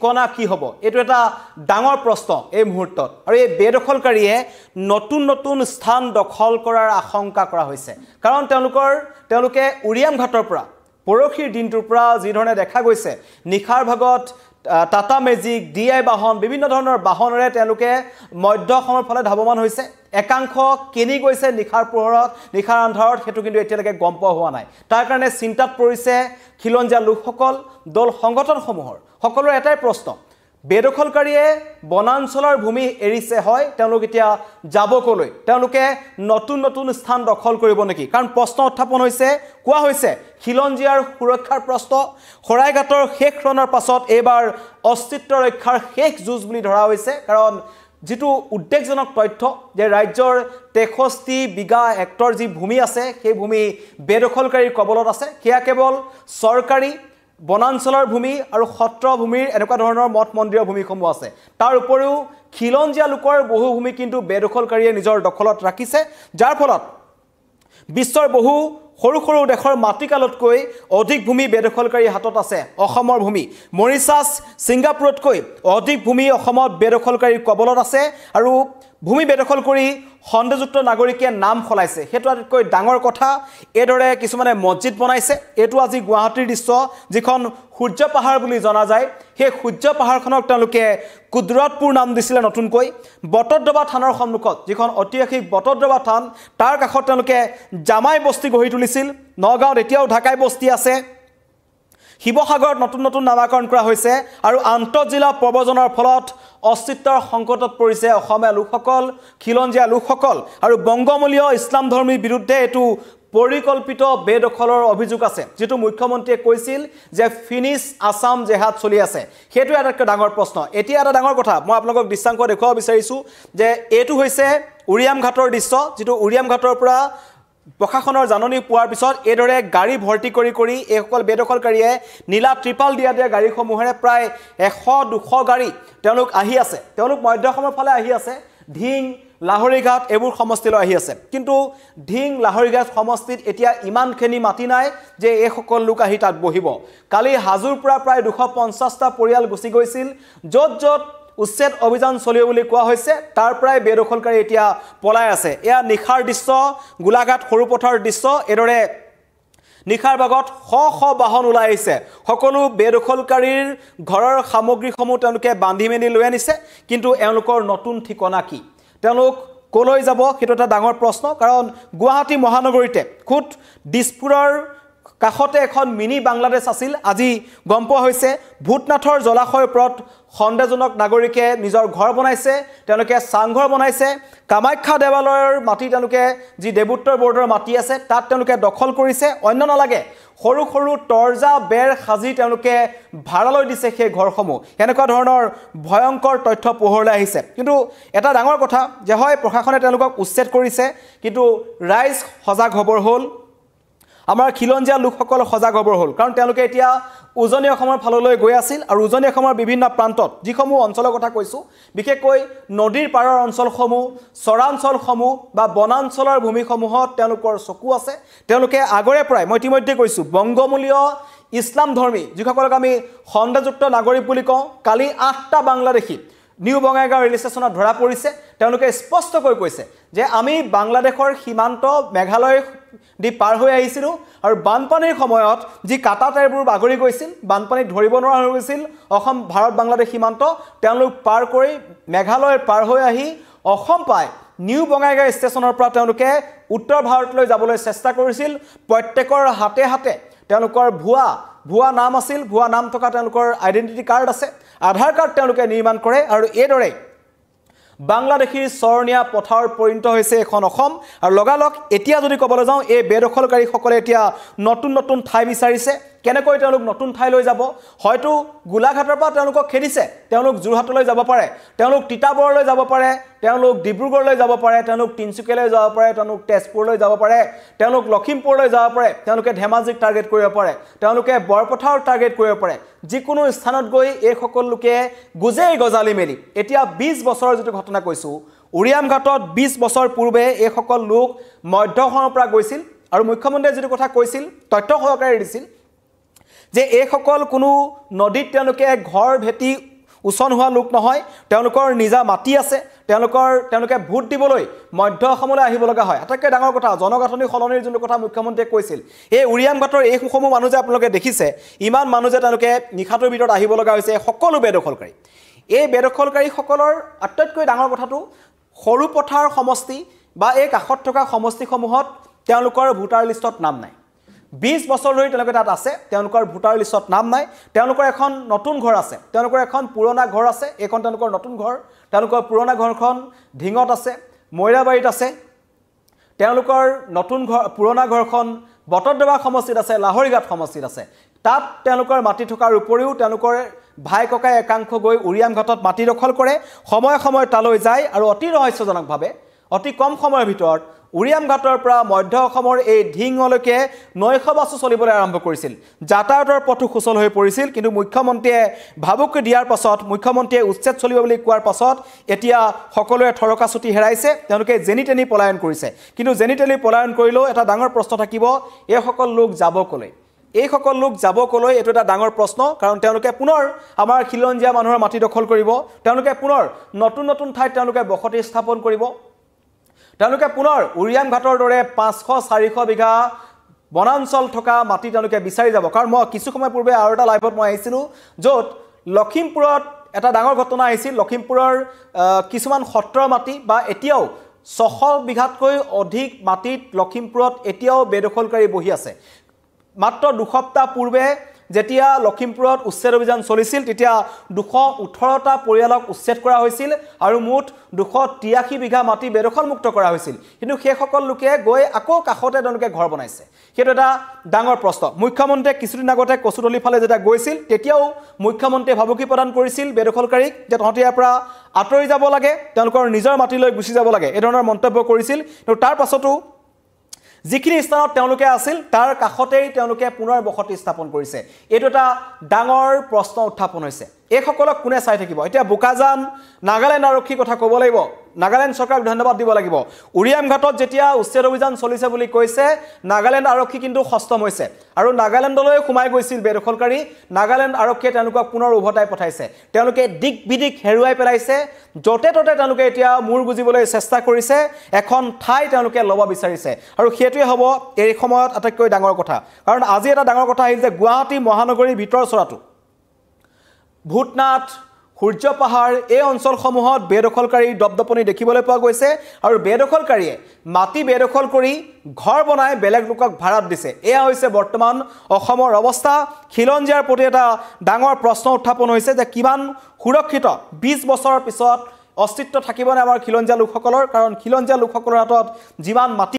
ঠিকনা কি হ'ব এটো এটা ডাঙৰ প্ৰশ্ন এই মুহূৰ্তত আৰু এই বেদখলকাৰীয়ে নতুন নতুন স্থান দখল কৰাৰ আশংকা কৰা হৈছে কাৰণ তেওঁলোকে উৰিয়াম ঘাটৰ পৰা পৰখীৰ দিনটোৰ পৰা যি ধৰণে দেখা গৈছে নিখাৰ ভাগত টাটা মেজিক ডিআই বাহন বিভিন্ন ধৰণৰ বাহনৰে তেওঁলোকে মধ্য অসমৰ ফালে ধাৱমান হৈছে একাংশ কেনি গৈছে নিখাৰ পোহৰত নিখাৰ আন্ধাৰত হেতু কিন্তু এতিয়ালৈকে গম পোৱা হোৱা নাই তাৰ কাৰণে চিন্তাত পৰিছে খিলঞ্জীয়া লোকসকল দল সংগঠনসমূহৰ সকলোৰে এটাই প্ৰশ্ন বেদখলকাৰীয়ে বনাঞ্চলৰ ভূমি এৰিছে হয় তেওঁলোক এতিয়া যাব কলৈ তেওঁলোকে নতুন নতুন স্থান দখল কৰিব নেকি কাৰণ প্ৰশ্ন উত্থাপন হৈছে কোৱা হৈছে খিলঞ্জীয়াৰ সুৰক্ষাৰ প্ৰশ্ন খৰাইঘাটৰ শেষ ৰনৰ পাছত এবাৰ অস্তিত্ব ৰক্ষাৰ শেষ যুঁজ বুলি ধৰা হৈছে কাৰণ যেটো উদ্বেগজনক তথ্য যে ৰাজ্যৰ 63 বিঘা হেক্টৰ যি ভূমি আছে সেই ভূমি বেদখলকাৰীৰ কবলত আছে কিয়া কেৱল চৰকাৰী বনাঞ্চলৰ ভূমি আৰু সত্ৰ ভূমিৰ এনেকুৱা ধৰণৰ মঠ মন্দিৰৰ ভূমিসমূহ আছে তাৰ উপৰিও খিলঞ্জীয়া লোকৰ বহু ভূমি কিন্তু বেদখলকাৰীয়ে নিজৰ দখলত ৰাখিছে যাৰ ফলত বিশ্বৰ বহু সৰু সৰু দেশৰ মাটিকালতকৈ অধিক ভূমি বেদখলকাৰী হাতত আছে অসমৰ ভূমি মৰিচাছ সিংগাপুৰতকৈ অধিক ভূমি অসমত বেদখলকাৰীৰ কবলত আছে আৰু ভূমি বেদখল কৰি সন্দেহযুক্ত নাগৰিকে নাম খলাইছে হেতু আটাইতকৈ ডাঙৰ কথা এদৰে কিছুমানে মছজিদ বনাইছে এটো আজি গুৱাহাটীৰ দৃশ্য যিখন সূৰ্য পাহাৰ বুলি জনা যায় সেই সূৰ্য পাহাৰখনক তেওঁলোকে কুদৰতপুৰ নাম দিছিলে নতুনকৈ বটদ্ৰবা থানৰ সন্মুখত যিখন ঐতিহাসিক বটদ্ৰবা থান তাৰ কাষত তেওঁলোকে জামাই বস্তি গঢ়ি তুলিছিল নগাঁৱত এতিয়াও ঢাকাই বস্তি আছে শিৱসাগৰত নতুন নতুন নামাকৰণ কৰা হৈছে আৰু আন্তঃজিলা প্ৰবজনৰ ফলত অস্তিত্বৰ সংকটত পৰিছে অসমীয়া লোকসকল খিলঞ্জীয়া লোকসকল আৰু বংগমূলীয় ইছলাম ধৰ্মীৰ বিৰুদ্ধে এটো পৰিকল্পিত বেদখলৰ অভিযোগ আছে যেটো মুখ্যমন্ত্ৰীয়ে কৈছিল যে ফিনিশ আসাম জেহাদ চলি আছে হেতু এটা ডাঙৰ প্ৰশ্ন এতিয়া এটা ডাঙৰ কথা মই আপোনালোকক দৃশ্যাংক দেখুৱাব বিচাৰিছো যে এটো হৈছে উৰিয়াম ঘাটৰ দৃশ্য যেটো উৰিয়াম ঘাটৰ পৰা প্ৰশাসনৰ জাননী পোৱাৰ পিছত এদৰে গাড়ী ভৰ্তি কৰি এইসকল বেদখলকাৰীয়ে নীলা ত্ৰিপাল দিয়া গাড়ীসমূহেৰে প্ৰায় 100-200 গাড়ী তেওঁলোক আহি আছে তেওঁলোক মধ্য অসমৰ ফালে আহি আছে ঢিং লাহৰীঘাট এবোৰ সমষ্টিলৈ আহি আছে কিন্তু ঢিং লাহৰীঘাট সমষ্টিত এতিয়া ইমানখিনি মাটি নাই যে এই সকল লোক আহি তাত বহিব কালি হাজুৰ পৰা প্ৰায় 250টা পৰিয়াল গুচি গৈছিল য'ত উচ্ছেদ অভিযান চলিব বুলি কোৱা হৈছে তাৰ প্ৰায় বেদখলকাৰী এতিয়া পলাই আছে এয়া নিখাৰ দৃশ্য গোলাঘাট সৰুপথাৰ দৃশ্য এদৰে নিখাৰ ভাগত শ বাহন ওলাই আহিছে সকলো বেদখলকাৰীৰ ঘৰৰ সামগ্ৰীসমূহ তেওঁলোকে বান্ধি মেলি লৈ আনিছে কিন্তু এওঁলোকৰ নতুন ঠিকনা কি তেওঁলোক কলৈ যাব হেতু এটা ডাঙৰ প্ৰশ্ন কাৰণ গুৱাহাটী মহানগৰীতে খুট দিছপুৰৰ কাষতে এখন মিনি বাংলাদেশ আছিল আজি গম পোৱা হৈছে ভূতনাথৰ জলাশয়ৰ ওপৰত সন্দেহজনক নাগৰিকে নিজৰ ঘৰ বনাইছে তেওঁলোকে চাংঘৰ বনাইছে কামাখ্যা দেৱালয়ৰ মাটি তেওঁলোকে যি দেৱোত্তৰ বৰ্ডৰ মাটি আছে তাত তেওঁলোকে দখল কৰিছে অন্য নালাগে সৰু সৰু তৰজা বেৰ সাজি তেওঁলোকে ভাড়ালৈ দিছে সেই ঘৰসমূহ এনেকুৱা ধৰণৰ ভয়ংকৰ তথ্য পোহৰলৈ আহিছে কিন্তু এটা ডাঙৰ কথা যে হয় প্ৰশাসনে তেওঁলোকক উচ্ছেদ কৰিছে কিন্তু ৰাইজ সজাগ হ'বৰ হ'ল আমাৰ খিলঞ্জীয়া লোকসকল সজাগ হ'বৰ হ'ল কাৰণ তেওঁলোকে এতিয়া উজনি অসমৰ ফাললৈ গৈ আছিল আৰু উজনি অসমৰ বিভিন্ন প্ৰান্তত যিসমূহ অঞ্চলৰ কথা কৈছো বিশেষকৈ নদীৰ পাৰৰ অঞ্চলসমূহ চৰাঞ্চলসমূহ বা বনাঞ্চলৰ ভূমিসমূহত তেওঁলোকৰ চকু আছে তেওঁলোকে আগৰে প্ৰায় মই ইতিমধ্যে কৈছো বংগমূলীয় ইছলাম ধৰ্মী যিসকলক আমি সন্দেহযুক্ত নাগৰিক বুলি কওঁ কালি 8টা বাংলাদেশী নিউ বঙাইগাঁও ৰেল ষ্টেচনত ধৰা পৰিছে তেওঁলোকে স্পষ্টকৈ কৈছে যে আমি বাংলাদেশৰ সীমান্ত মেঘালয় দি পাৰ হৈ আহিছিলো আৰু বানপানীৰ সময়ত যি কাটা টায়াৰবোৰ বাগৰি গৈছিল বানপানীত ধৰিব নোৱাৰা হৈ গৈছিল অসম ভাৰত বাংলাদেশ সীমান্ত তেওঁলোক পাৰ কৰি মেঘালয় পাৰ হৈ আহি অসম পায় নিউ বঙাইগাঁও ষ্টেচনৰ পৰা তেওঁলোকে উত্তৰ ভাৰতলৈ যাবলৈ চেষ্টা কৰিছিল প্ৰত্যেকৰ হাতে হাতে তেওঁলোকৰ ভুৱা নাম আছিল ভুৱা নাম থকা তেওঁলোকৰ আইডেন্টিটি কাৰ্ড আছে আধাৰ কাৰ্ড তেওঁলোকে নিৰ্মাণ কৰে আৰু এদৰে বাংলাদেশীৰ চৰণীয়া পথাৰ পৰিণত হৈছে এখন অসম আৰু লগালগ এতিয়া যদি ক'বলৈ যাওঁ এই বেদখলকাৰীসকলে এতিয়া নতুন ঠাই বিচাৰিছে কেনেকৈ তেওঁলোক নতুন ঠাইলৈ যাব হয়তো গোলাঘাটৰ পৰা তেওঁলোকক খেদিছে তেওঁলোক যোৰহাটলৈ যাব পাৰে তেওঁলোক তিতাবৰলৈ যাব পাৰে তেওঁলোক ডিব্ৰুগড়লৈ যাব পাৰে তেওঁলোক তিনচুকীয়ালৈ যাব পাৰে তেওঁলোক তেজপুৰলৈ যাব পাৰে তেওঁলোক লখিমপুৰলৈ যাব পাৰে তেওঁলোকে ধেমাজিক টাৰ্গেট কৰিব পাৰে তেওঁলোকে বৰপথাৰক টাৰ্গেট কৰিব পাৰে যিকোনো স্থানত গৈ এই সকল লোকে গুজেই গজালি মেলি এতিয়া 20 বছৰৰ যেটো ঘটনা কৈছো উৰিয়াম ঘাটত 20 বছৰ পূৰ্বে এই সকল লোক মধ্য অসমৰ পৰা গৈছিল আৰু মুখ্যমন্ত্ৰীয়ে যেটো কথা কৈছিল তথ্য সহকাৰে দিছিল যে এই সকল কোনো নদীত তেওঁলোকে ঘৰ ভেটি উচন হোৱা লোক নহয় তেওঁলোকৰ নিজা মাটি আছে তেওঁলোকে ভোট দিবলৈ মধ্য অসমলৈ আহিব লগা হয় আটাইতকৈ ডাঙৰ কথা জনগাঁথনি সলনিৰ যোনটো কথা মুখ্যমন্ত্ৰীয়ে কৈছিল এই উৰিয়াম ঘাটৰ এই সমূহ মানুহ যে আপোনালোকে দেখিছে ইমান মানুহ যে তেওঁলোকে নিশাটোৰ ভিতৰত আহিব লগা হৈছে সকলো বেদখলকাৰী এই বেদখলকাৰীসকলৰ আটাইতকৈ ডাঙৰ কথাটো সৰু পথাৰ সমষ্টি বা এই কাষত থকা সমষ্টিসমূহত তেওঁলোকৰ ভোটাৰ লিষ্টত নাম নাই 20 বছৰ ধৰি তেওঁলোকে তাত আছে তেওঁলোকৰ ভোটাৰ লিষ্টত নাম নাই তেওঁলোকৰ এখন নতুন ঘৰ আছে তেওঁলোকৰ এখন পুৰণা ঘৰ আছে এখন তেওঁলোকৰ নতুন ঘৰ তেওঁলোকৰ পুৰণা ঘৰখন ঢিঙত আছে মৈৰাবাৰীত আছে তেওঁলোকৰ নতুন ঘৰ পুৰণা ঘৰখন বটদ্ৰৱা সমষ্টিত আছে লাহৰিঘাট সমষ্টিত আছে তাত তেওঁলোকৰ মাটি থকাৰ উপৰিও তেওঁলোকৰ ভাই ককাই একাংশ গৈ উৰিয়াম ঘাটত মাটি দখল কৰে সময় সময় তালৈ যায় আৰু অতি ৰহস্যজনকভাৱে অতি কম সময়ৰ ভিতৰত উৰিয়াম ঘাটৰ পৰা মধ্য অসমৰ এই ঢিঙলৈকে নৈশ বাছু চলিবলৈ আৰম্ভ কৰিছিল যাতায়াতৰ পথো সুচল হৈ পৰিছিল কিন্তু মুখ্যমন্ত্ৰীয়ে ভাবুকি দিয়াৰ পাছত মুখ্যমন্ত্ৰীয়ে উচ্ছেদ চলিব বুলি কোৱাৰ পাছত এতিয়া সকলোৱে থৰকা ছুটি হেৰাইছে তেওঁলোকে জেনি তেনি পলায়ন কৰিছে কিন্তু জেনি তেনি পলায়ন কৰিলেও এটা ডাঙৰ প্ৰশ্ন থাকিব এই সকল লোক যাব কলৈ এই সকল লোক যাব কলৈ এটো এটা ডাঙৰ প্ৰশ্ন কাৰণ তেওঁলোকে পুনৰ আমাৰ খিলঞ্জিয়া মানুহৰ মাটি দখল কৰিব তেওঁলোকে পুনৰ নতুন নতুন ঠাইত তেওঁলোকে বসতি স্থাপন কৰিব তেওঁলোকে পুনৰ উৰিয়াম ঘাটৰ দৰে 500-400 বিঘা বনাঞ্চল থকা মাটি তেওঁলোকে বিচাৰি যাব কাৰণ মই কিছু সময় পূৰ্বে আৰু এটা লাইভত মই আহিছিলোঁ য'ত লখিমপুৰত এটা ডাঙৰ ঘটনা আহিছিল লখিমপুৰৰ কিছুমান সত্ৰৰ মাটি বা এতিয়াও 600 বিঘাতকৈ অধিক মাটিত লখিমপুৰত এতিয়াও বেদখলকাৰী বহি আছে মাত্ৰ 2 সপ্তাহ পূৰ্বে যেতিয়া লখিমপুৰত উচ্ছেদ অভিযান চলিছিল তেতিয়া 218টা পৰিয়ালক উচ্ছেদ কৰা হৈছিল আৰু মুঠ 283 বিঘা মাটি বেদখল মুক্ত কৰা হৈছিল কিন্তু সেই সকল লোকে গৈ আকৌ কাখতে তেওঁলোকে ঘৰ বনাইছে সেইটো এটা ডাঙৰ প্ৰশ্ন মুখ্যমন্ত্ৰীয়ে কিছুদিন আগতে কচুতলি ফালে যেতিয়া গৈছিল তেতিয়াও মুখ্যমন্ত্ৰীয়ে ভাবুকি প্ৰদান কৰিছিল বেদখলকাৰীক যে তহঁতি ইয়াৰ পৰা আঁতৰি যাব লাগে তেওঁলোকৰ নিজৰ মাটিলৈ গুচি যাব লাগে এই ধৰণৰ মন্তব্য কৰিছিল কিন্তু তাৰ পাছতো যিখিনি স্থানত তেওঁলোকে আছিল তাৰ কাখতেই তেওঁলোকে পুনৰ বসতি স্থাপন কৰিছে এইটো এটা ডাঙৰ প্ৰশ্ন উত্থাপন হৈছে এই সকলক কোনে চাই থাকিব এতিয়া বুকাজান নাগালেণ্ড আৰক্ষীৰ কথা ক'ব লাগিব নাগালেণ্ড চৰকাৰক ধন্যবাদ দিব লাগিব উৰিয়াম ঘাটত যেতিয়া উচ্ছেদ অভিযান চলিছে বুলি কৈছে নাগালেণ্ড আৰক্ষী কিন্তু সষ্টম হৈছে আৰু নাগালেণ্ডলৈ সোমাই গৈছিল বেদখলকাৰী নাগালেণ্ড আৰক্ষীয়ে তেওঁলোকক পুনৰ উভতাই পঠাইছে তেওঁলোকে দিক বিদিক হেৰুৱাই পেলাইছে য'তে ত'তে তেওঁলোকে এতিয়া মূৰ গুজিবলৈ চেষ্টা কৰিছে এখন ঠাই তেওঁলোকে ল'ব বিচাৰিছে আৰু সেইটোৱে হ'ব এই সময়ত আটাইতকৈ ডাঙৰ কথা কাৰণ আজি এটা ডাঙৰ কথা আহিল যে গুৱাহাটী মহানগৰীৰ ভিতৰ চৰাটো ভূতনাথ সূৰ্য পাহাৰ এই অঞ্চলসমূহত বেদখলকাৰী দপদপনি দেখিবলৈ পোৱা গৈছে আৰু বেদখলকাৰীয়ে মাটি বেদখল কৰি ঘৰ বনাই বেলেগ লোকক ভাড়াত দিছে এয়া হৈছে বৰ্তমান অসমৰ অৱস্থা খিলঞ্জিয়াৰ প্ৰতি এটা ডাঙৰ প্ৰশ্ন উত্থাপন হৈছে যে কিমান সুৰক্ষিত 20 বছৰৰ পিছত অস্তিত্ব থাকিবনে আমাৰ খিলঞ্জিয়া লোকসকলৰ কাৰণ খিলঞ্জিয়া লোকসকলৰ হাতত যিমান মাটি